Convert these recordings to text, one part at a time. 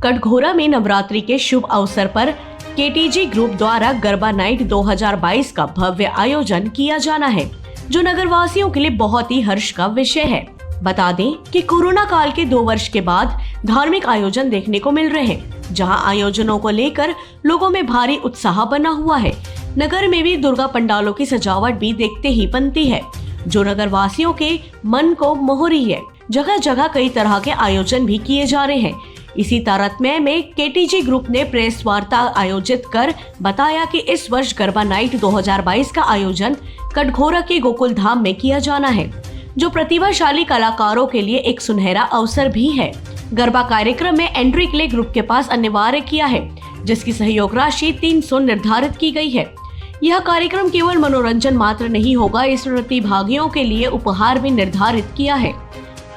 कटघोरा में नवरात्रि के शुभ अवसर पर केटीजी ग्रुप द्वारा गरबा नाइट 2022 का भव्य आयोजन किया जाना है, जो नगरवासियों के लिए बहुत ही हर्ष का विषय है। बता दें कि कोरोना काल के 2 वर्ष के बाद धार्मिक आयोजन देखने को मिल रहे हैं, जहां आयोजनों को लेकर लोगों में भारी उत्साह बना हुआ है। नगर में भी दुर्गा पंडालों की सजावट भी देखते ही बनती है, जो नगरवासियों के मन को मोह रही है। जगह जगह कई तरह के आयोजन भी किए जा रहे हैं। इसी तारतम्य में केटीजी ग्रुप ने प्रेस वार्ता आयोजित कर बताया कि इस वर्ष गरबा नाइट 2022 का आयोजन कटघोरा के गोकुल धाम में किया जाना है, जो प्रतिभाशाली कलाकारों के लिए एक सुनहरा अवसर भी है। गरबा कार्यक्रम में एंट्री के लिए ग्रुप के पास अनिवार्य किया है, जिसकी सहयोग राशि 300 निर्धारित की गई है। यह कार्यक्रम केवल मनोरंजन मात्र नहीं होगा, इस प्रतिभागियों के लिए उपहार भी निर्धारित किया है।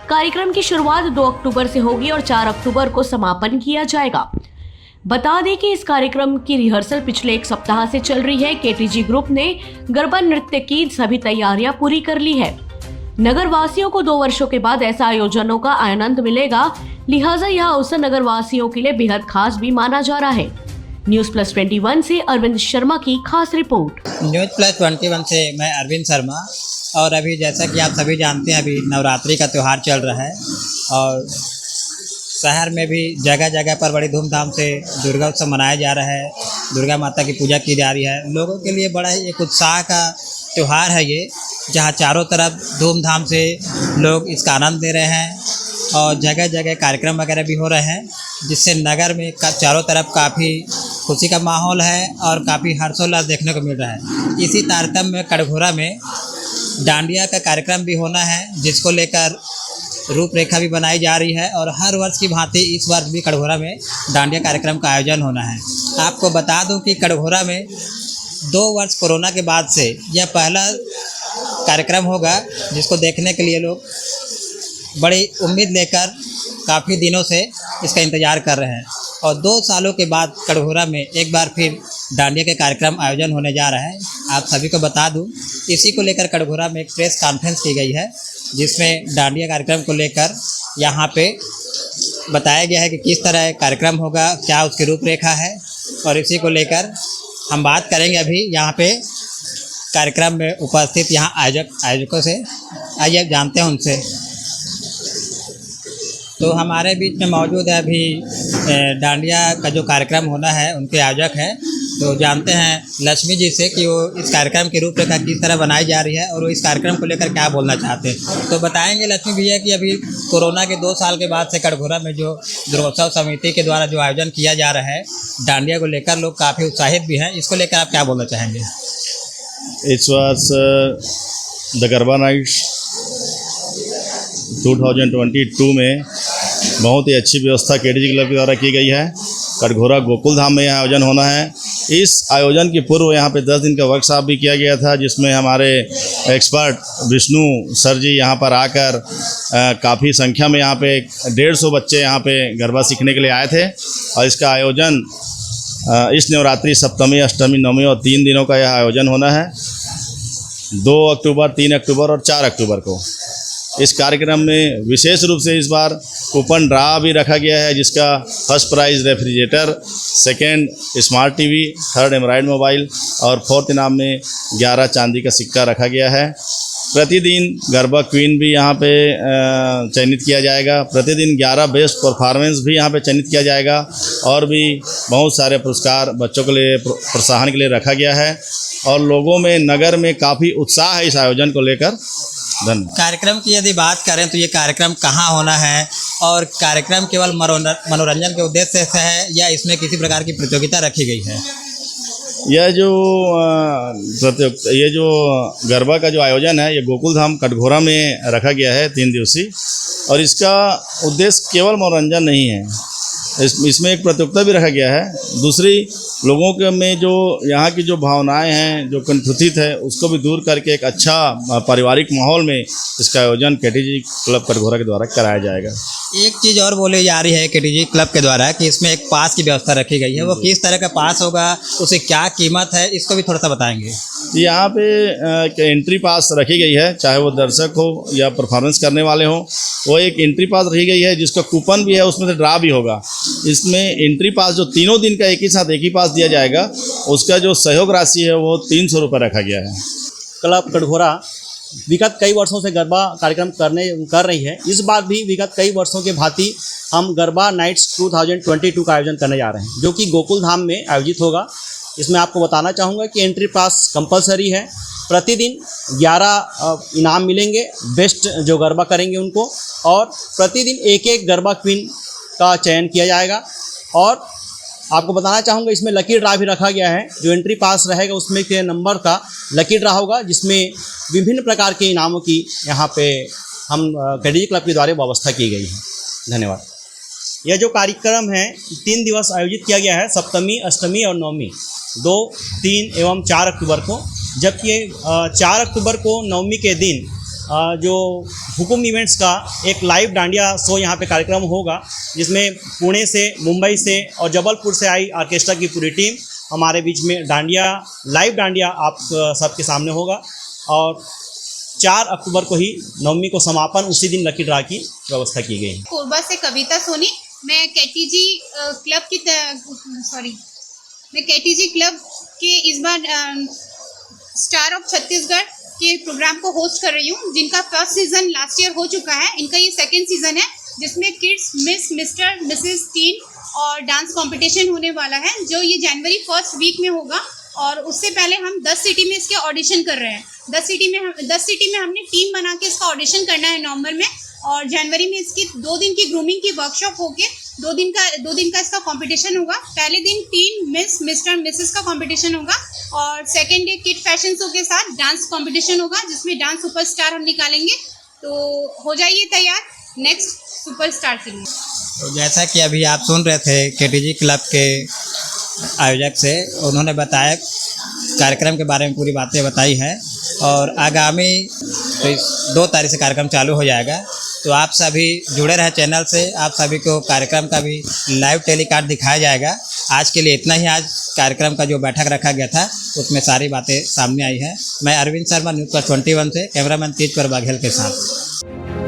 कार्यक्रम की शुरुआत 2 अक्टूबर से होगी और 4 अक्टूबर को समापन किया जाएगा। बता दें कि इस कार्यक्रम की रिहर्सल पिछले 1 सप्ताह से चल रही है। केटीजी ग्रुप ने गरबा नृत्य की सभी तैयारियां पूरी कर ली है। नगर वासियों को 2 वर्षों के बाद ऐसा आयोजनों का आनंद मिलेगा, लिहाजा यह अवसर नगर वासियों के लिए बेहद खास भी माना जा रहा है। News+21 से अरविंद शर्मा की खास रिपोर्ट। News+21 से मैं अरविंद शर्मा। और अभी जैसा कि आप सभी जानते हैं, अभी नवरात्रि का त्यौहार चल रहा है और शहर में भी जगह जगह पर बड़ी धूमधाम से दुर्गा उत्सव मनाया जा रहा है। दुर्गा माता की पूजा की जा रही है। लोगों के लिए बड़ा ही एक उत्साह का त्यौहार है ये, जहाँ चारों तरफ धूमधाम से लोग इसका आनंद ले रहे हैं और जगह जगह कार्यक्रम वगैरह भी हो रहे हैं, जिससे नगर में चारों तरफ काफ़ी खुशी का माहौल है और काफ़ी हर्षोल्लास देखने को मिल रहा है। इसी तारतम्य में कटघोरा में डांडिया का कार्यक्रम भी होना है, जिसको लेकर रूपरेखा भी बनाई जा रही है और हर वर्ष की भांति इस वर्ष भी कटघोरा में डांडिया कार्यक्रम का आयोजन होना है। आपको बता दूं कि कटघोरा में 2 वर्ष कोरोना के बाद से यह पहला कार्यक्रम होगा, जिसको देखने के लिए लोग बड़ी उम्मीद लेकर काफ़ी दिनों से इसका इंतज़ार कर रहे हैं। और 2 सालों के बाद कटघोरा में एक बार फिर डांडिया के कार्यक्रम आयोजन होने जा रहा है। आप सभी को बता दूं, इसी को लेकर कटघोरा में एक प्रेस कॉन्फ्रेंस की गई है, जिसमें डांडिया कार्यक्रम को लेकर यहाँ पे बताया गया है कि किस तरह कार्यक्रम होगा, क्या उसकी रूपरेखा है, और इसी को लेकर हम बात करेंगे अभी यहाँ पे कार्यक्रम में उपस्थित यहाँ आयोजकों से। आइए जानते हैं उनसे। तो हमारे बीच में मौजूद है अभी डांडिया का जो कार्यक्रम होना है उनके आयोजक हैं, तो जानते हैं लक्ष्मी जी से कि वो इस कार्यक्रम की रूपरेखा किस तरह बनाई जा रही है और वो इस कार्यक्रम को लेकर क्या बोलना चाहते हैं। तो बताएंगे लक्ष्मी भैया कि अभी कोरोना के 2 साल के बाद से कटघोरा में जो दुर्गोत्सव समिति के द्वारा जो आयोजन किया जा रहा है डांडिया को लेकर, लोग काफ़ी उत्साहित भी हैं। इसको लेकर आप क्या बोलना चाहेंगे? इस वर्ष द गरबा नाइट 2022 में बहुत ही अच्छी व्यवस्था केटीजी क्लब के द्वारा की गई है। कटघोरा गोकुल धाम में यह आयोजन होना है। इस आयोजन के पूर्व यहाँ पे 10 दिन का वर्कशॉप भी किया गया था, जिसमें हमारे एक्सपर्ट विष्णु सर जी यहाँ पर आकर काफ़ी संख्या में यहाँ पे 150 बच्चे यहाँ पे गरबा सीखने के लिए आए थे। और इसका आयोजन इस नवरात्रि सप्तमी, अष्टमी, नवमी और 3 दिनों का यह आयोजन होना है। 2 अक्टूबर, 3 अक्टूबर और 4 अक्टूबर को इस कार्यक्रम में विशेष रूप से इस बार कूपन ड्रा भी रखा गया है, जिसका first prize refrigerator, second smart TV, third Android mobile और फोर्थ इनाम में 11 चांदी का सिक्का रखा गया है। प्रतिदिन गरबा क्वीन भी यहाँ पे चयनित किया जाएगा। प्रतिदिन 11 बेस्ट परफॉर्मेंस भी यहाँ पे चयनित किया जाएगा और भी बहुत सारे पुरस्कार बच्चों के लिए प्रोत्साहन के लिए रखा गया है। और लोगों में, नगर में काफ़ी उत्साह है इस आयोजन को लेकर। धन्यवाद। कार्यक्रम की यदि बात करें तो ये कार्यक्रम कहाँ होना है और कार्यक्रम केवल मनोरंजन के उद्देश्य से है या इसमें किसी प्रकार की प्रतियोगिता रखी गई है? यह जो गरबा का जो आयोजन है, ये गोकुल धाम कटघोरा में रखा गया है 3 दिवसीय, और इसका उद्देश्य केवल मनोरंजन नहीं है। इसमें एक प्रतियोगिता भी रखा गया है। दूसरी, लोगों के में जो यहाँ की जो भावनाएं हैं, जो कुंठित है, उसको भी दूर करके एक अच्छा पारिवारिक माहौल में इसका आयोजन केटीजी क्लब कटघोरा के द्वारा कराया जाएगा। एक चीज़ और बोली जा रही है केटीजी क्लब के द्वारा कि इसमें एक पास की व्यवस्था रखी गई है। वो किस तरह का पास होगा, उसकी क्या कीमत है, इसको भी थोड़ा सा बताएंगे। यहाँ पे एक एंट्री पास रखी गई है, चाहे वो दर्शक हो या परफॉर्मेंस करने वाले हो, वो एक एंट्री पास रखी गई है जिसका कूपन भी है, उसमें से ड्रा भी होगा। इसमें एंट्री पास जो तीनों दिन का एक ही साथ एक ही पास दिया जाएगा, उसका जो सहयोग राशि है वो 300 रुपये रखा गया है। क्लब कटघोरा विगत कई वर्षों से गरबा कार्यक्रम कर रही है। इस बार भी विगत कई वर्षों के भांति हम गरबा नाइट्स 2022 का आयोजन करने जा रहे हैं, जो कि गोकुल धाम में आयोजित होगा। इसमें आपको बताना चाहूँगा कि एंट्री पास कंपलसरी है। प्रतिदिन 11 इनाम मिलेंगे बेस्ट जो गरबा करेंगे उनको, और प्रतिदिन एक एक गरबा क्वीन का चयन किया जाएगा। और आपको बताना चाहूँगा इसमें लकी ड्रा भी रखा गया है। जो एंट्री पास रहेगा उसमें के नंबर का लकी ड्रा होगा, जिसमें विभिन्न प्रकार के इनामों की यहाँ पे हम केटीजी क्लब के द्वारा व्यवस्था की गई है। धन्यवाद। यह जो कार्यक्रम है 3 दिवस आयोजित किया गया है, सप्तमी, अष्टमी और नवमी, 2, 3 एवं 4 अक्टूबर को। जबकि 4 अक्टूबर को नवमी के दिन जो हुकुम इवेंट्स का एक लाइव डांडिया शो यहाँ पे कार्यक्रम होगा, जिसमें पुणे से, मुंबई से और जबलपुर से आई ऑर्केस्ट्रा की पूरी टीम हमारे बीच में लाइव डांडिया आप सबके सामने होगा। और 4 अक्टूबर को ही नवमी को समापन, उसी दिन लकी ड्रा की व्यवस्था की गई है। कोरबा से कविता सोनी। मैं केटीजी क्लब के इस बार स्टार ऑफ छत्तीसगढ़ के प्रोग्राम को होस्ट कर रही हूँ, जिनका फर्स्ट सीज़न लास्ट ईयर हो चुका है। इनका ये सेकंड सीज़न है, जिसमें kids, miss, mister, Mrs, tin और डांस कंपटीशन होने वाला है, जो ये जनवरी 1st वीक में होगा। और उससे पहले हम 10 सिटी में इसके ऑडिशन कर रहे हैं। 10 सिटी में हमने टीम बना के इसका ऑडिशन करना है नवंबर में, और जनवरी में इसकी 2 दिन की ग्रूमिंग की वर्कशॉप होके 2 दिन का इसका कंपटीशन होगा। पहले दिन टीन, मिस, मिस्टर, मिसेस का कंपटीशन होगा, और second day kid fashion show के साथ डांस कंपटीशन होगा, जिसमें डांस सुपरस्टार हम निकालेंगे। तो हो जाइए तैयार नेक्स्ट सुपरस्टार के लिए। तो जैसा कि अभी आप सुन रहे थे केटीजी क्लब के आयोजक से, उन्होंने बताया कार्यक्रम के बारे में पूरी बातें बताई हैं। और आगामी 2 तारीख से कार्यक्रम चालू हो जाएगा, तो आप सभी जुड़े रहे चैनल से। आप सभी को कार्यक्रम का भी लाइव टेलीकास्ट दिखाया जाएगा। आज के लिए इतना ही। आज कार्यक्रम का जो बैठक रखा गया था उसमें सारी बातें सामने आई हैं। मैं अरविंद शर्मा, न्यूज़ पर 21 से कैमरामैन तेज पर बाघेल के साथ।